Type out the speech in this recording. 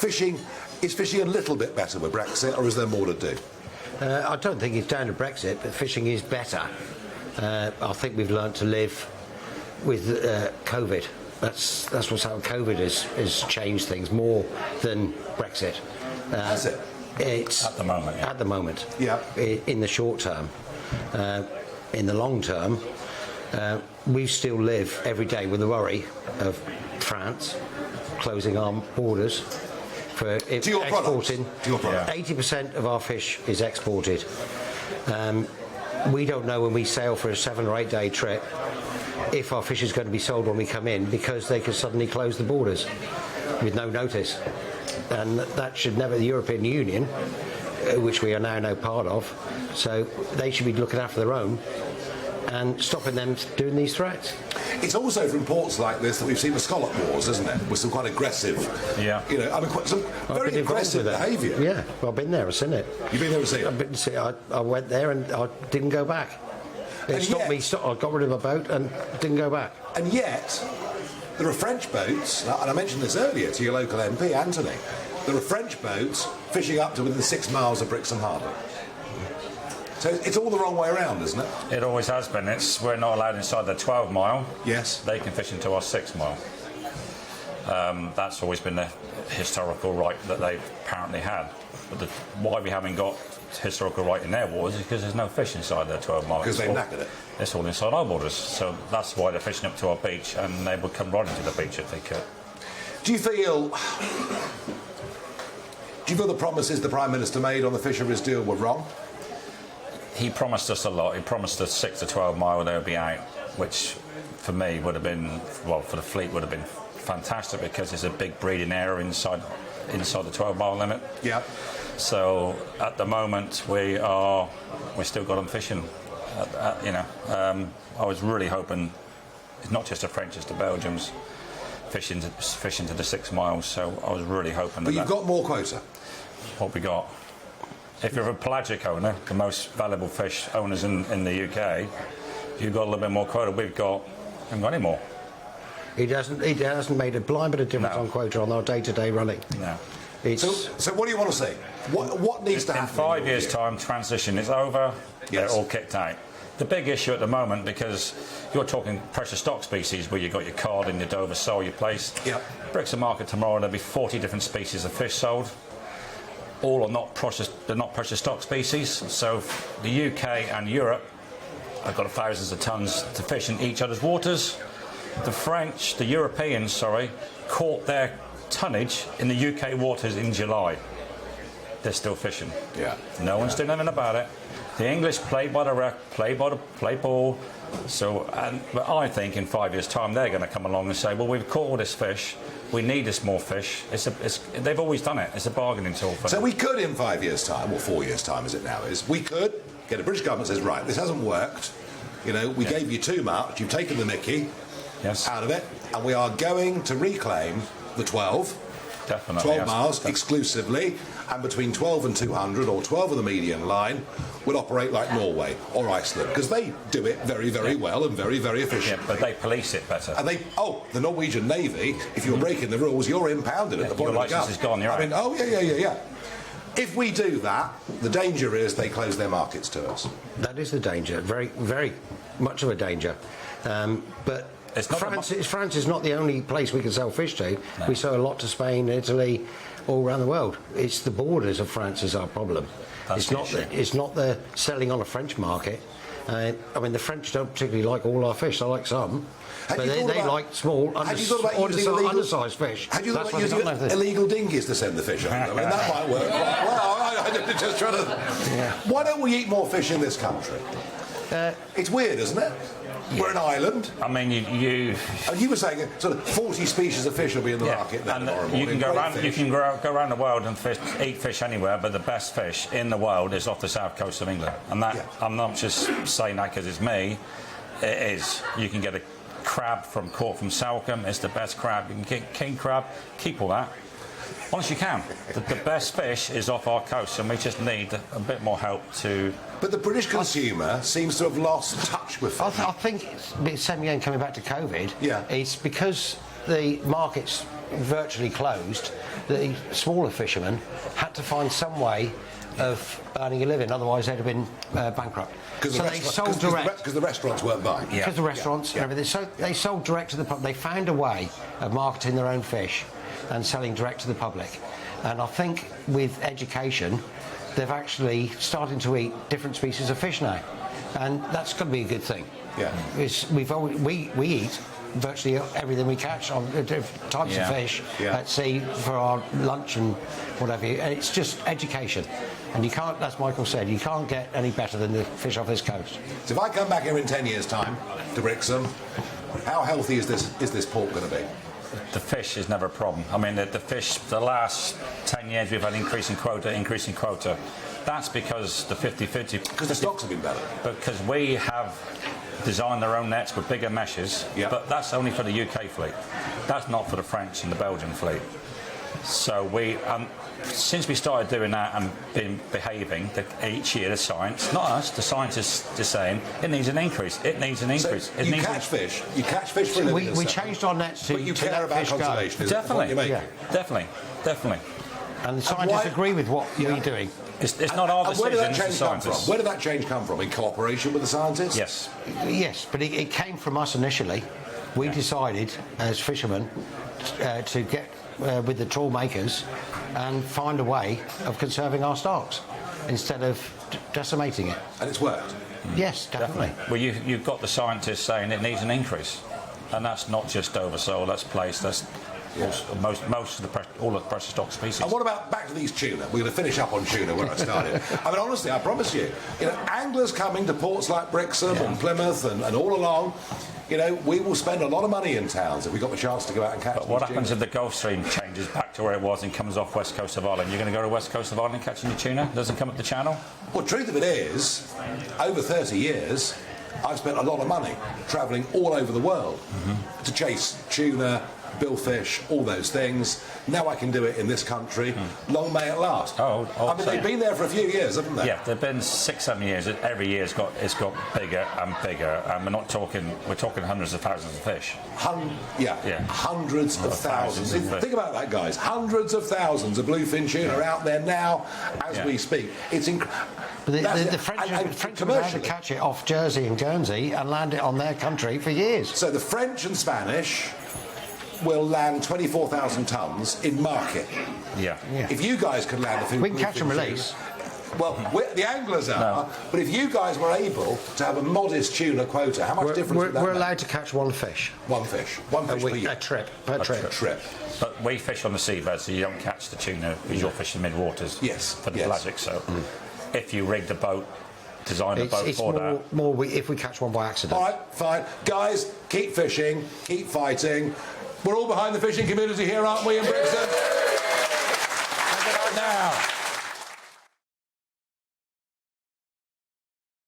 fishing a little bit better with Brexit, or is there more to do? I don't think it's down to Brexit, but fishing is better. I think we've learned to live with COVID. That's what's happened. COVID has changed things more than Brexit. Has it? It's at the moment. Yeah. At the moment. Yeah. In the short term, in the long term, we still live every day with the worry of France closing our borders for exporting. 80% of our fish is exported. We don't know when we sail for a 7 or 8 day trip if our fish is going to be sold when we come in, because they could suddenly close the borders with no notice. And that should never, the European Union, which we are now part of, so they should be looking after their own and stopping them doing these threats. It's also from ports like this that we've seen the scallop wars, isn't it? With some quite aggressive, some very aggressive behaviour. Yeah, well, I've been there, I've seen it. You've been there and seen it? I've been to see it. I went there and I didn't go back. It stopped me. I got rid of a boat and didn't go back. And yet, there are French boats, and I mentioned this earlier to your local MP, Anthony. There are French boats fishing up to within 6 miles of Brixham Harbour. So it's all the wrong way around, isn't it? It always has been. We're not allowed inside the 12 mile. Yes. They can fish into our 6 mile. That's always been the historical right that they've apparently had. But why we haven't got historical right in their waters is because there's no fish inside their 12 mile. Because they've knackered it. It's all inside our waters. So that's why they're fishing up to our beach, and they would come right into the beach if they could. Do you feel the promises the Prime Minister made on the fisheries deal were wrong? He promised us a lot. He promised us 6 to 12 mile they would be out, which for me would have been, well, for the fleet would have been fantastic, because it's a big breeding area inside the 12 mile limit. Yeah. So at the moment we still got them fishing. I was really hoping it's not just the French, it's the Belgians fishing to the 6 miles. So I was really hoping. But you've got more quota. What we got? If you're a pelagic owner, the most valuable fish owners in the UK, you've got a little bit more quota. We haven't got any more. It hasn't made a blind bit of difference on quota on our day-to-day running. No. So what do you want to see? What needs to happen? In 5 years' time, transition is over. Yes. They're all kicked out. The big issue at the moment, because you're talking precious stock species where you've got your cod and your Dover sole, your place. Yep. Brixham market tomorrow, there'll be 40 different species of fish sold. All are not precious. They're not precious stock species. So the UK and Europe have got thousands of tons to fish in each other's waters. The Europeans, caught their tonnage in the UK waters in July. They're still fishing. Yeah. No one's doing anything about it. The English play by the rec, play ball. But I think in 5 years' time they're going to come along and say, well, we've caught all this fish. We need this more fish. They've always done it. It's a bargaining tool for them. So we could, in 5 years' time, or 4 years' time as it now is, we could get a British government that says, right, this hasn't worked. We gave you too much. You've taken the mickey out of it, and we are going to reclaim the 12. Definitely. 12 miles exclusively, and between 12 and 200, or 12 of the median line, would operate like Norway or Iceland, because they do it very, very well and very, very efficient. Yeah, but they police it better. And the Norwegian Navy, if you're breaking the rules, you're impounded at the point of the gun. Your licence is gone, you're out. Yeah. If we do that, the danger is they close their markets to us. That is the danger, very, very much of a danger. But France is not the only place we can sell fish to. No. We sell a lot to Spain, Italy, all around the world. It's the borders of France is our problem. It's not the selling on a French market. The French don't particularly like all our fish. They like some, but they like small, undersized fish. Had you thought about using illegal dinghies to send the fish on? That might work. I'm just trying to. Yeah. Why don't we eat more fish in this country? It's weird, isn't it? We're an island. You. And you were saying sort of 40 species of fish will be in the market. And you can go around the world and eat fish anywhere, but the best fish in the world is off the south coast of England. And that I'm not just saying that because it's me. It is. You can get a crab caught from Salcombe. It's the best crab. You can get king crab. Keep all that. Honestly, you can. The best fish is off our coast, and we just need a bit more help to. But the British consumer seems to have lost touch with fish. I think it's same again coming back to COVID. Yeah. It's because the markets virtually closed, the smaller fishermen had to find some way of earning a living, otherwise they'd have been bankrupt. So they sold direct because the restaurants weren't buying. because the restaurants and everything. So they sold direct to the public. They found a way of marketing their own fish and selling direct to the public. And I think with education, they've actually started to eat different species of fish now, and that's going to be a good thing. Yeah, we eat virtually everything we catch on different types of fish at sea for our lunch and whatever. It's just education. And you can't, as Michael said, you can't get any better than the fish off this coast. So if I come back here in 10 years' time to Brixham, how healthy is this port going to be? The fish is never a problem. I mean, the fish, the last 10 years we've had increase in quota. That's because the 50-50... Because the stocks have been better. Because we have designed their own nets with bigger meshes, but that's only for the UK fleet. That's not for the French and the Belgian fleet. So we... since we started doing that and behaving, each year the science, not us, the scientists are saying it needs an increase. It needs an increase. So you catch fish for a living. We changed our nets to. But you care about conservation. Definitely, definitely. And the scientists agree with what we're doing. It's not our decision. Where did that change come from? Where did that change come from? In cooperation with the scientists? Yes. Yes, but it came from us initially. We decided as fishermen to get with the trawl makers and find a way of conserving our stocks instead of decimating it. And it's worked? Yes, definitely. Well, you've got the scientists saying it needs an increase. And that's not just oversold, that's placed, that's most of all the pressure stock species. And what about back to these tuna? We're going to finish up on tuna where I started. I mean, honestly, I promise you, anglers coming to ports like Brixham and Plymouth and all along, we will spend a lot of money in towns if we got the chance to go out and catch. But what happens if the Gulf Stream changes back to where it was and comes off west coast of Ireland? You're going to go to west coast of Ireland catching your tuna? Doesn't come up the channel? Well, truth of it is, over 30 years, I've spent a lot of money travelling all over the world to chase tuna, billfish, all those things. Now I can do it in this country. Long may it last. I mean, they've been there for a few years, haven't they? Yeah, they've been 6-7 years. Every year it's got bigger and bigger. And we're talking hundreds of thousands of fish. Hundreds of thousands. Think about that, guys. Hundreds of thousands of bluefin tuna are out there now as we speak. It's incredible. But the French have been able to catch it off Jersey and Guernsey and land it on their country for years. So the French and Spanish will land 24,000 tonnes in market. Yeah. If you guys could land a few... We can catch and release. Well, the anglers are, but if you guys were able to have a modest tuna quota, how much difference would that make? We're allowed to catch one fish. One fish per year. A trip. But we fish on the seabed, so you don't catch the tuna because you're fishing mid-waters. Yes. For the pelagic, so if you rigged a boat, design a boat for that. It's more if we catch one by accident. All right, fine. Guys, keep fishing, keep fighting. We're all behind the fishing community here, aren't we, in Brixham? Now.